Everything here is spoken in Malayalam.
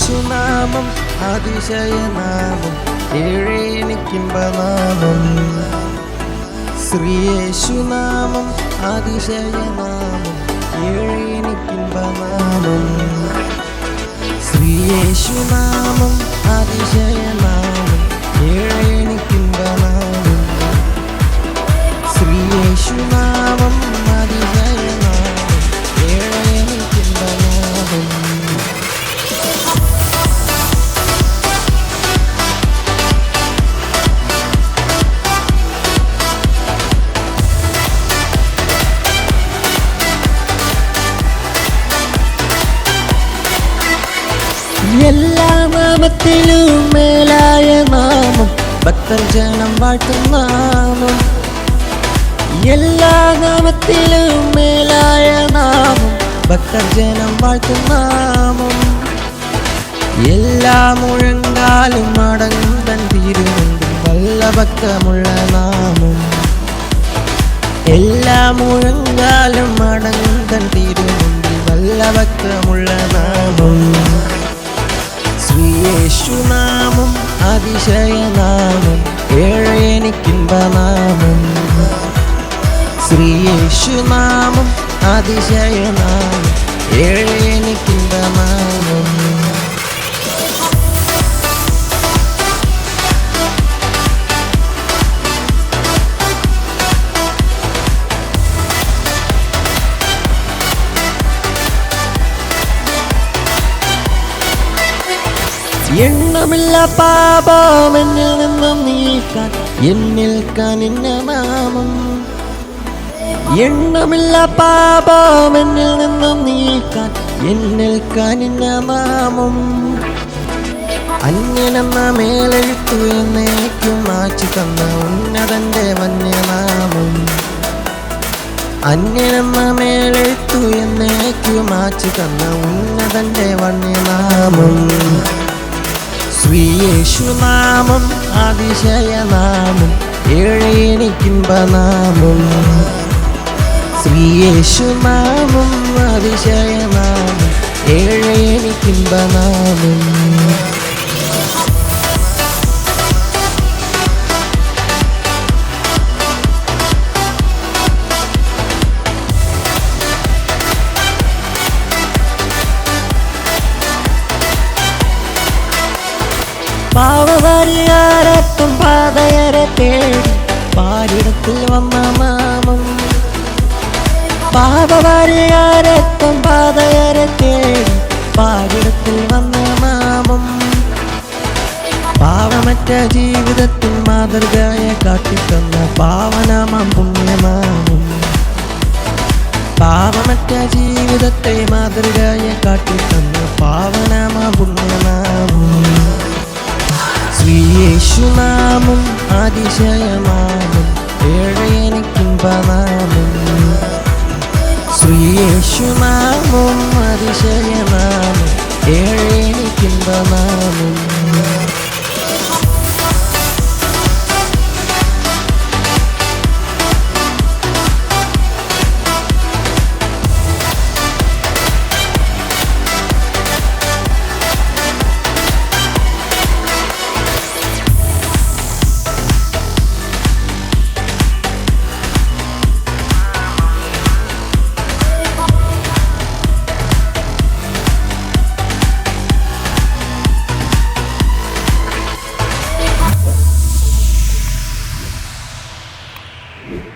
ശ്രീയേശുനാമം അതിശയനാമം ഏഴേനിക്കിമ്പനാമം ശ്രീയേശുനാമം അതിശയനാമം ഏഴേനിക്കിമ്പനാമം ശ്രീയേശുനാമം അതിശയനാമം ഏഴേനിക്കിമ്പനാമം ശ്രീയേശുനാമം അതിശയനാമം ഏഴേനിക്കിമ്പനാമം എല്ലാ നാമത്തിലും മേലായ നാമം ഭക്തർ ജനം വാഴ്ത്തും നാമം എല്ലാ നാമത്തിലും മേലായ നാമം ഭക്തർ ജനം വാഴ്ത്തും നാമം എല്ലാ മുഴങ്കാലും മടങ്ങും തൻ തിരുമുൻപിൽ വല്ലഭക്തമുള്ള നാമം എല്ലാ മുഴങ്കാലും മടങ്ങും തൻ തിരുമുൻപിൽ വല്ലഭക്തമുള്ള നാമം ശ്രീയേശുനാമം അതിശയനാമം ഏഴേനിക്കിമ്പനാമം ശ്രീയേശുനാമം അതിശയനാമം ഏഴേനിക്കിമ്പനാമം എണ്ണമില്ല പാപം എന്നിൽ നിന്നും നീക്കാൻ എന്നിൽ കനിഞ്ഞ നാമം എണ്ണമില്ല പാപം എന്നിൽ നിന്നും നീക്കാൻ എന്നിൽ കനിഞ്ഞ നാമം അന്യനെന്ന മേലെഴുത്തു എന്നേക്കും മാറ്റി തന്ന ഉന്നതന്റെ വന്യനാമം അന്യനെന്ന മേലെഴുത്തു എന്നേക്കും മാറ്റി തന്ന ഉന്നതന്റെ വന്യനാമം ശ്രീയേശുനാമം അതിശയനാമം ഏഴേനിക്കിമ്പനാമം ശ്രീയേശുനാമം അതിശയനാമം ഏഴേനിക്കിമ്പനാമം പാവപരിഹാരത്തും പാതയരെ തേടി പാരിടത്തിൽ വന്ന നാമം പാപപരിഹാരത്തും പാതയരെ തേടി പാരിടത്തിൽ വന്ന നാമം പാവമറ്റ ജീവിതത്തിൽ മാതൃകയെ കാട്ടിത്തന്ന പാവനാമം പുണ്യനാമം പാവമറ്റ ജീവിതത്തെ മാതൃകയെ കാട്ടിത്തന്ന പാവനാമം പുണ്യനാമം ശ്രീയേശുനാമം അതിശയനാമം ഏഴേനിക്കിമ്പനാമം ശ്രീയേശുനാമം അതിശയനാമം ഏഴേനിക്കിമ്പനാമം you